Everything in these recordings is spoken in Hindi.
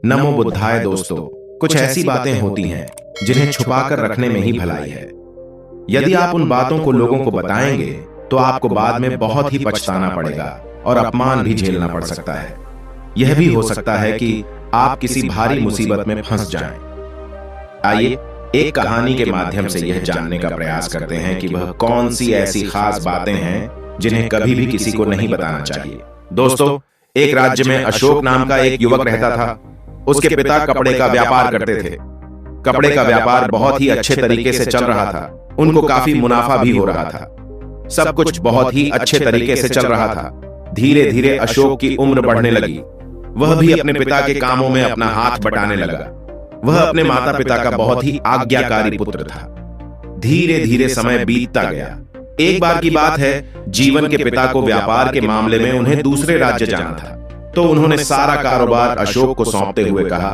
नमो बुद्धाय दोस्तों, कुछ ऐसी बातें होती हैं जिन्हें छुपाकर रखने में ही भलाई है। यदि आप उन बातों को लोगों को बताएंगे तो आपको बाद में बहुत ही पछताना पड़ेगा और अपमान भी झेलना पड़ सकता है। यह भी हो सकता है कि आप किसी भारी मुसीबत में फंस जाएं। आइए एक कहानी के माध्यम से यह जानने का प्रयास करते हैं कि वह कौन सी ऐसी खास बातें हैं जिन्हें कभी भी किसी को नहीं बताना चाहिए। दोस्तों, एक राज्य में अशोक नाम का एक युवक रहता था। उसके पिता कपड़े का व्यापार करते थे। कपड़े का व्यापार बहुत ही अच्छे तरीके से चल रहा था। उनको काफी मुनाफा भी हो रहा था। सब कुछ बहुत ही अच्छे तरीके से चल रहा था। धीरे धीरे अशोक की उम्र बढ़ने लगी। वह भी अपने पिता के कामों में अपना हाथ बटाने लगा। वह अपने माता पिता का बहुत ही आज्ञाकारी पुत्र था। धीरे धीरे समय बीतता गया। एक बार की बात है, जीवन के पिता को व्यापार के मामले में उन्हें दूसरे राज्य जाना था, तो उन्होंने सारा कारोबार अशोक को सौंपते हुए कहा,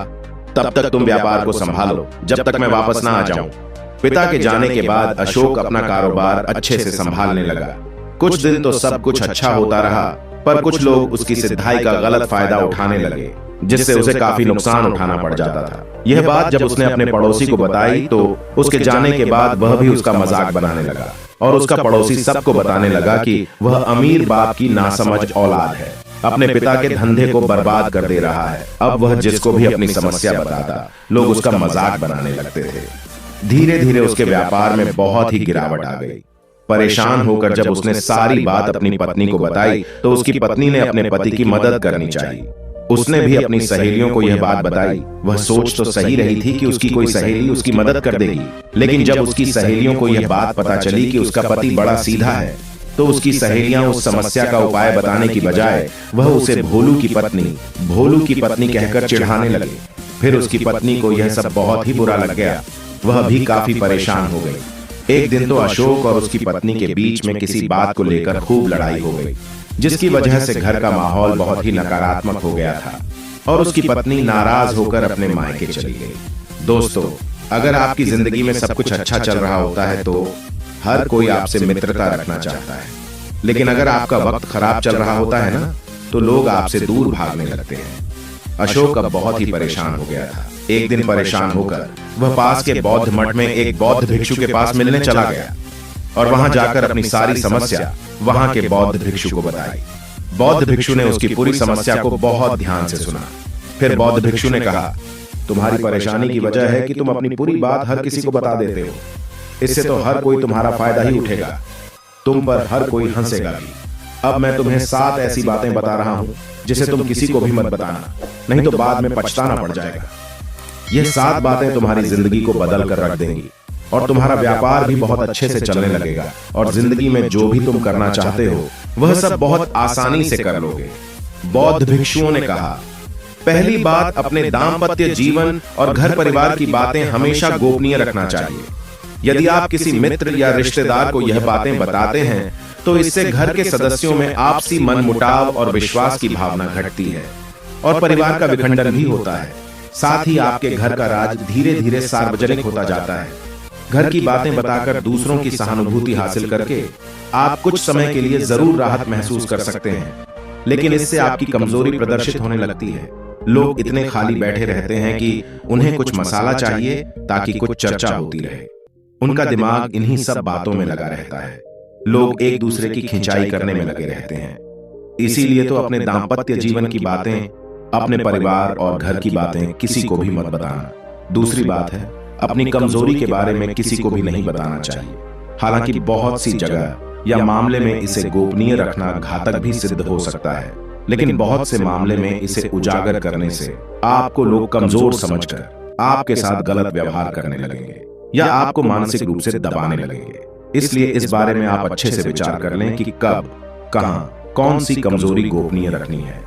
तब तक तुम व्यापार को संभालो जब तक मैं वापस ना आ जाऊं। पिता के जाने के बाद अशोक अपना कारोबार अच्छे से संभालने लगा। कुछ दिन तो सब कुछ अच्छा होता रहा, पर कुछ लोग उसकी सिद्धाई का गलत फायदा उठाने लगे, जिससे उसे काफी नुकसान उठाना पड़ जाता था। यह बात जब उसने अपने पड़ोसी को बताई तो उसके जाने के बाद वह भी उसका मजाक बनाने लगा और उसका पड़ोसी सबको बताने लगा कि वह अमीर बाप की नासमझ औलाद है, अपने पिता के धंधे को बर्बाद कर दे रहा है। अब वह जिसको भी अपनी समस्या बताता, लोग उसका मजाक बनाने लगते थे। धीरे धीरे उसके व्यापार में बहुत ही गिरावट आ गई। परेशान होकर जब उसने सारी बात अपनी पत्नी को बताई तो उसकी पत्नी ने अपने पति की मदद करनी चाहिए। उसने भी अपनी सहेलियों को यह बात बताई। वह सोच तो सही रही थी कि उसकी कोई सहेली उसकी मदद कर देगी, लेकिन जब उसकी सहेलियों को यह बात पता चली कि उसका पति बड़ा सीधा है, तो उसकी सहेलियां उस समस्या का उपाय बताने की बजाय वह उसे भोलू की पत्नी कहकर चिढ़ाने लगे। फिर उसकी पत्नी को यह सब बहुत ही बुरा लग गया। वह भी काफी परेशान हो गई। एक दिन तो अशोक और उसकी पत्नी के बीच में किसी बात को लेकर खूब लड़ाई हो गई, जिसकी वजह से घर का माहौल बहुत ही नकारात्मक हो गया था और उसकी पत्नी नाराज होकर अपने मायके चली गई। दोस्तों, अगर आपकी जिंदगी में सब कुछ अच्छा चल रहा होता है तो हर कोई आपसे मित्रता रखना चाहता है, लेकिन अगर आपका वक्त खराब चल रहा होता है ना, तो लोग आपसे दूर भागने लगते हैं। अशोक अब बहुत ही परेशान हो गया था। एक दिन परेशान होकर वह पास के बौद्ध मठ में एक बौद्ध भिक्षु के पास मिलने चला गया और वहां जाकर अपनी सारी समस्या वहां के बौद्ध भिक्षु को बताई। बौद्ध भिक्षु ने उसकी पूरी समस्या को बहुत ध्यान से सुना। फिर बौद्ध भिक्षु ने कहा, तुम्हारी परेशानी की वजह है कि तुम अपनी पूरी बात हर किसी को बता देते हो। इससे तो हर कोई तुम्हारा फायदा ही उठेगा, तुम पर हर कोई हंसेगा भी। अब मैं तुम्हें 7 ऐसी बातें बता रहा हूं जिसे तुम किसी को भी मत बताना, नहीं तो बाद में पछताना पड़ जाएगा। यह 7 बातें तुम्हारी जिंदगी को बदल कर रख देंगी और तुम्हारा व्यापार भी बहुत अच्छे से चलने लगेगा और जिंदगी में जो भी तुम करना चाहते हो वह सब बहुत आसानी से कर लोगे। बौद्ध भिक्षुओं ने कहा, पहली बात, अपने दाम्पत्य जीवन और घर परिवार की बातें हमेशा गोपनीय रखना चाहिए। यदि आप किसी मित्र या रिश्तेदार को यह बातें बताते हैं तो इससे घर के सदस्यों में आपसी मनमुटाव और विश्वास की भावना घटती है और परिवार का विखंडन भी होता है। साथ ही आपके घर का राज धीरे धीरे सार्वजनिक होता जाता है। घर की बातें बताकर दूसरों की सहानुभूति हासिल करके आप कुछ समय के लिए जरूर राहत महसूस कर सकते हैं, लेकिन इससे आपकी कमजोरी प्रदर्शित होने लगती है। लोग इतने खाली बैठे रहते हैं कि उन्हें कुछ मसाला चाहिए ताकि कुछ चर्चा होती रहे। उनका दिमाग इन्हीं सब बातों में लगा रहता है। लोग एक दूसरे की खिंचाई करने में लगे रहते हैं। इसीलिए तो अपने दाम्पत्य जीवन की बातें, अपने परिवार और घर की बातें किसी को भी मत बताना। दूसरी बात है, अपनी कमजोरी के बारे में किसी को भी नहीं बताना चाहिए। हालांकि बहुत सी जगह या मामले में इसे गोपनीय रखना घातक भी सिद्ध हो सकता है, लेकिन बहुत से मामले में इसे उजागर करने से आपको लोग कमजोर समझकर आपके साथ गलत व्यवहार करने लगेंगे या आपको मानसिक रूप से दबाने लगेंगे। इसलिए इस बारे में आप अच्छे से विचार कर लें कि कब, कहां, कौन सी कमजोरी गोपनीय रखनी है।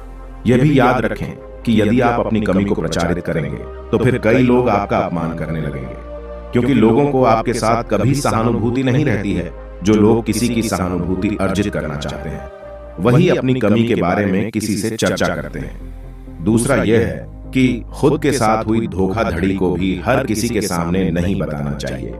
यह भी याद रखें कि यदि आप अपनी कमी को प्रचारित करेंगे तो फिर कई लोग आपका अपमान करने लगेंगे, क्योंकि लोगों को आपके साथ कभी सहानुभूति नहीं रहती है। जो लोग किसी की सहानुभूति अर्जित करना चाहते हैं वही अपनी कमी के बारे में किसी से चर्चा करते हैं। दूसरा यह है कि खुद के साथ हुई धोखाधड़ी को भी हर किसी के सामने नहीं बताना चाहिए।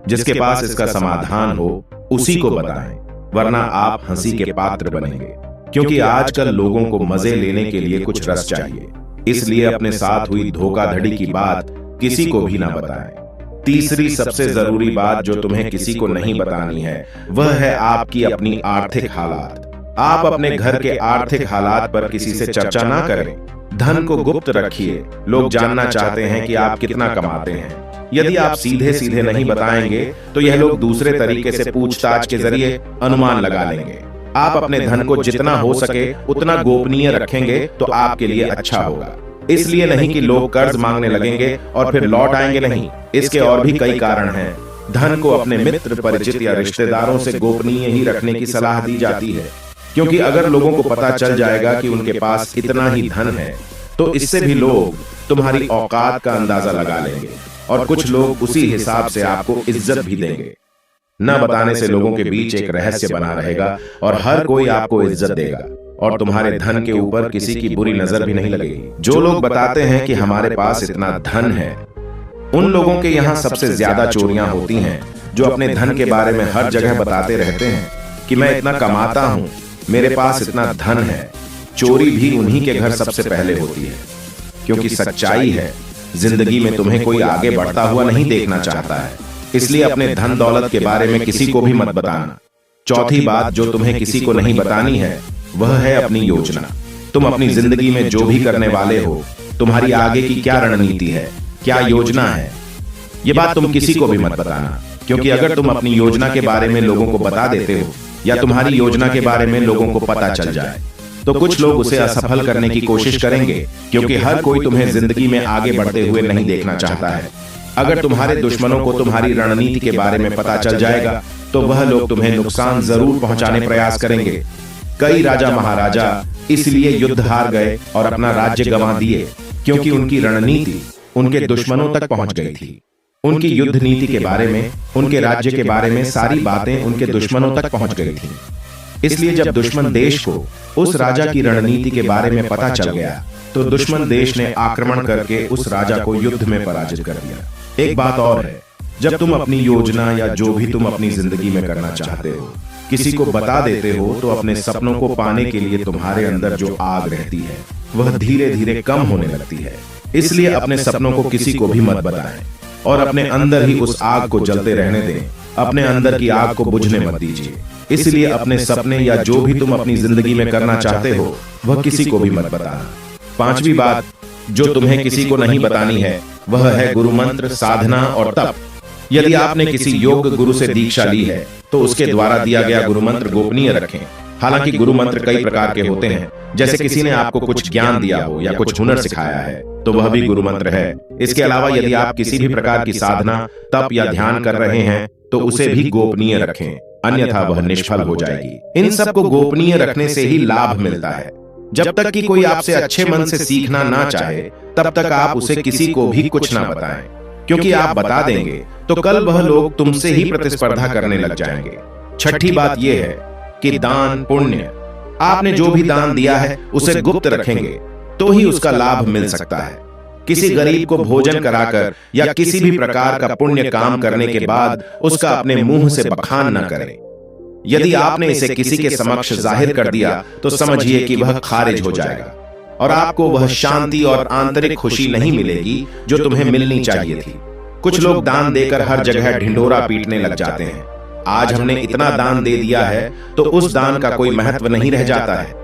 जिसके पास इसका समाधान हो उसी को बताएं, वरना आप हंसी के पात्र बनेंगे। क्योंकि आजकल लोगों को मजे लेने के लिए कुछ रस चाहिए, इसलिए अपने साथ हुई धोखाधड़ी की बात किसी को भी ना बताएं। तीसरी सबसे जरूरी बात जो तुम्हें किसी को नहीं बतानी है वह है आपकी अपनी आर्थिक हालात। आप अपने घर के आर्थिक हालात पर किसी से चर्चा ना करें। धन को गुप्त रखिए। लोग जानना चाहते हैं कि आप कितना कमाते हैं। यदि आप सीधे सीधे नहीं बताएंगे तो यह लोग दूसरे तरीके से पूछताछ के जरिए अनुमान लगा लेंगे। आप अपने धन को जितना हो सके उतना गोपनीय रखेंगे तो आपके लिए अच्छा होगा। इसलिए नहीं कि लोग कर्ज मांगने लगेंगे और फिर लौट आएंगे, नहीं। इसके और भी कई कारण हैं। धन को अपने मित्र, परिचित या रिश्तेदारों से गोपनीय ही रखने की सलाह दी जाती है, क्योंकि अगर लोगों को पता चल जाएगा कि उनके पास इतना ही धन है तो इससे भी लोग तुम्हारी औकात का अंदाजा लगा लेंगे और कुछ लोग उसी हिसाब से आपको इज्जत भी देंगे। न बताने से लोगों के बीच एक रहस्य बना रहेगा और हर कोई आपको इज्जत देगा और तुम्हारे धन के ऊपर किसी की बुरी नजर भी नहीं लगेगी। जो लोग बताते हैं कि हमारे पास इतना धन है, उन लोगों के यहाँ सबसे ज्यादा चोरियां होती हैं, जो अपने धन के बारे में हर जगह बताते रहते हैं कि मैं इतना कमाता हूं, मेरे पास इतना धन है। चोरी भी उन्हीं के घर सबसे पहले होती है, क्योंकि सच्चाई है, जिंदगी में तुम्हें कोई आगे बढ़ता हुआ नहीं देखना चाहता है। इसलिए अपने धन दौलत के बारे में किसी को भी मत बताना। चौथी बात जो तुम्हें किसी को नहीं बतानी है वह है अपनी योजना। तुम अपनी जिंदगी में जो भी करने वाले हो, तुम्हारी आगे की क्या रणनीति है, क्या योजना है, ये बात तुम किसी को भी मत बताना, क्योंकि अगर तुम अपनी योजना के बारे में लोगों को बता देते हो या तुम्हारी योजना के बारे में लोगों को पता चल जाए तो कुछ लोग उसे असफल करने की कोशिश करेंगे, क्योंकि हर कोई तुम्हें जिंदगी में आगे बढ़ते हुए नहीं देखना चाहता है। अगर तुम्हारे दुश्मनों को तुम्हारी रणनीति के बारे में पता चल जाएगा तो वह लोग तुम्हें नुकसान जरूर पहुंचाने प्रयास करेंगे। कई राजा महाराजा इसलिए युद्ध हार गए और अपना राज्य गंवा दिए, क्योंकि उनकी रणनीति उनके दुश्मनों तक पहुंच गई थी। उनकी युद्ध नीति के बारे में, उनके राज्य के बारे में सारी बातें उनके दुश्मनों तक पहुंच गई थी। इसलिए जब दुश्मन देश को उस राजा की रणनीति के बारे में पता चल गया तो दुश्मन देश ने आक्रमण करके उस राजा को युद्ध में पराजित कर दिया। एक बात और है, जब तुम अपनी योजना या जो भी तुम अपनी जिंदगी में करना चाहते हो किसी को बता देते हो तो अपने सपनों को पाने के लिए तुम्हारे अंदर जो आग रहती है वह धीरे धीरे कम होने लगती है। इसलिए अपने सपनों को किसी को भी मत बताएं और अपने अंदर ही उस आग को जलते रहने दें। अपने अंदर की आग को बुझने मत दीजिए। इसलिए अपने सपने या जो भी तुम अपनी जिंदगी में करना चाहते हो वह किसी को भी मत बताना। पांचवी बात जो तुम्हें किसी को नहीं बतानी है वह है गुरु मंत्र, साधना और तप। यदि आपने किसी योग गुरु से दीक्षा ली है तो उसके द्वारा दिया गया गुरु मंत्र गोपनीय रखें। हालांकि गुरु मंत्र कई प्रकार के होते हैं, जैसे किसी ने आपको कुछ ज्ञान दिया हो या कुछ हुनर सिखाया है तो वह भी गुरु मंत्र है। इसके अलावा यदि आप किसी भी प्रकार की साधना, तप या ध्यान कर रहे हैं तो उसे भी गोपनीय रखें, अन्यथा वह निष्फल हो जाएगी। इन सब को गोपनीय रखने से ही लाभ मिलता है। जब तक कि कोई आपसे अच्छे मन से सीखना ना चाहे तब तक आप उसे किसी को भी कुछ ना बताएं, क्योंकि आप बता देंगे तो कल वह लोग तुमसे ही प्रतिस्पर्धा करने लग जाएंगे। छठी बात यह है कि दान पुण्य, आपने जो भी दान दिया है उसे गुप्त रखेंगे तो ही उसका लाभ मिल सकता है। किसी गरीब को भोजन कराकर या किसी भी प्रकार का पुण्य काम करने के बाद उसका अपने मुंह से बखान न करें। यदि आपने इसे किसी के समक्ष जाहिर कर दिया तो समझिए कि वह खारिज हो जाएगा और आपको वह शांति और आंतरिक खुशी नहीं मिलेगी जो तुम्हें मिलनी चाहिए थी। कुछ लोग दान देकर हर जगह ढिंढोरा पीटने लग जाते हैं। आज हमने इतना दान दे दिया है तो उस दान का कोई महत्व नहीं रह जाता है।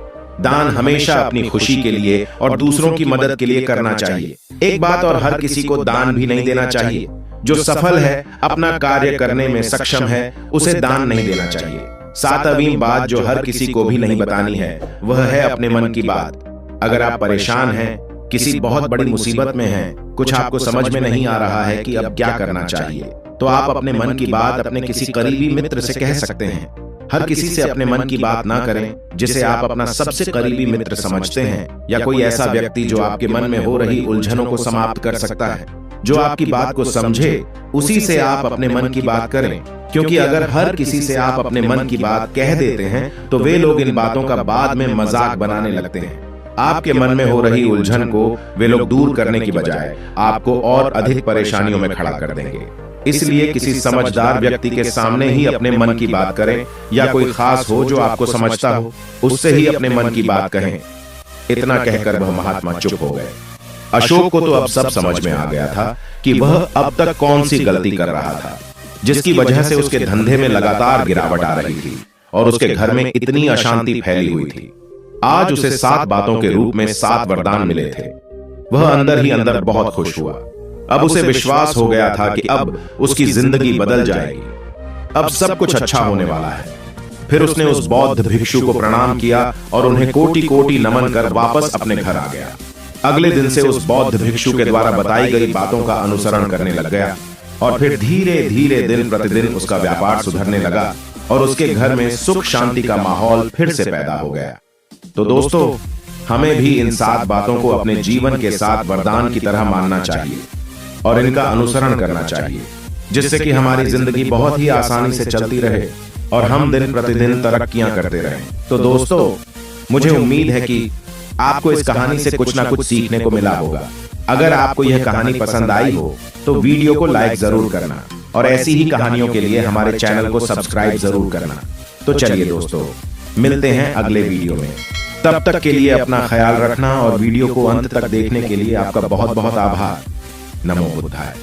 दान हमेशा अपनी खुशी के लिए और दूसरों की मदद के लिए करना चाहिए। एक बात और, हर किसी को दान भी नहीं देना चाहिए। जो सफल है, अपना कार्य करने में सक्षम है, उसे दान नहीं देना चाहिए। सातवीं बात जो हर किसी को भी नहीं बतानी है वह है अपने मन की बात। अगर आप परेशान हैं, किसी बहुत बड़ी मुसीबत में हैं, कुछ आपको समझ में नहीं आ रहा है कि अब क्या करना चाहिए, तो आप अपने मन की बात अपने किसी करीबी मित्र से कह सकते हैं। हर किसी से अपने मन की बात ना करें जिसे आप अपना सबसे करीबी मित्र समझते हैं, या कोई ऐसा व्यक्ति जो आपके मन में हो रही उलझनों को समाप्त कर सकता है। जो आपकी बात को समझे उसी से आप अपने मन की बात करें, क्योंकि अगर हर किसी से आप अपने मन की बात कह देते हैं तो वे लोग इन बातों का बाद में मजाक बनाने लगते हैं। आपके मन में हो रही उलझन को वे लोग दूर करने की बजाय आपको और अधिक परेशानियों में खड़ा कर देंगे। इसलिए किसी समझदार व्यक्ति के सामने ही अपने मन की बात करें, या कोई खास हो जो आपको समझता हो उससे ही अपने मन की बात कहें। इतना कहकर वह महात्मा चुप हो गए। अशोक को तो अब सब समझ में आ गया था कि वह अब तक कौन सी गलती कर रहा था, जिसकी वजह से उसके धंधे में लगातार गिरावट आ रही थी और उसके घर में इतनी अशांति फैली हुई थी। आज उसे 7 बातों के रूप में 7 वरदान मिले थे। वह अंदर ही अंदर बहुत खुश हुआ। अब उसे विश्वास हो गया था कि अब उसकी जिंदगी बदल जाएगी, अब सब कुछ अच्छा होने वाला है। फिर उसने उस बौद्ध भिक्षु को प्रणाम किया और उन्हें कोटि कोटि नमन कर वापस अपने घर आ गया। अगले दिन से उस बौद्ध भिक्षु के द्वारा बताई गई बातों का अनुसरण करने लग गया और फिर धीरे धीरे दिन प्रतिदिन उसका व्यापार सुधरने लगा और उसके घर में सुख शांति का माहौल फिर से पैदा हो गया। तो दोस्तों, हमें भी इन 7 बातों को अपने जीवन के 7 वरदान की तरह मानना चाहिए और इनका अनुसरण करना चाहिए, जिससे कि हमारी जिंदगी बहुत ही आसानी से चलती रहे और हम दिन प्रतिदिन तरक्कियां करते रहें। तो दोस्तों, मुझे उम्मीद है कि आपको इस कहानी से कुछ ना कुछ सीखने को मिला होगा। अगर आपको यह कहानी पसंद आई हो तो वीडियो को लाइक जरूर करना और ऐसी ही कहानियों के लिए हमारे चैनल को सब्सक्राइब जरूर करना। तो चलिए दोस्तों, मिलते हैं अगले वीडियो में। तब तक के लिए अपना ख्याल रखना और वीडियो को अंत तक देखने के लिए आपका बहुत बहुत आभार। नमो बुद्धाय।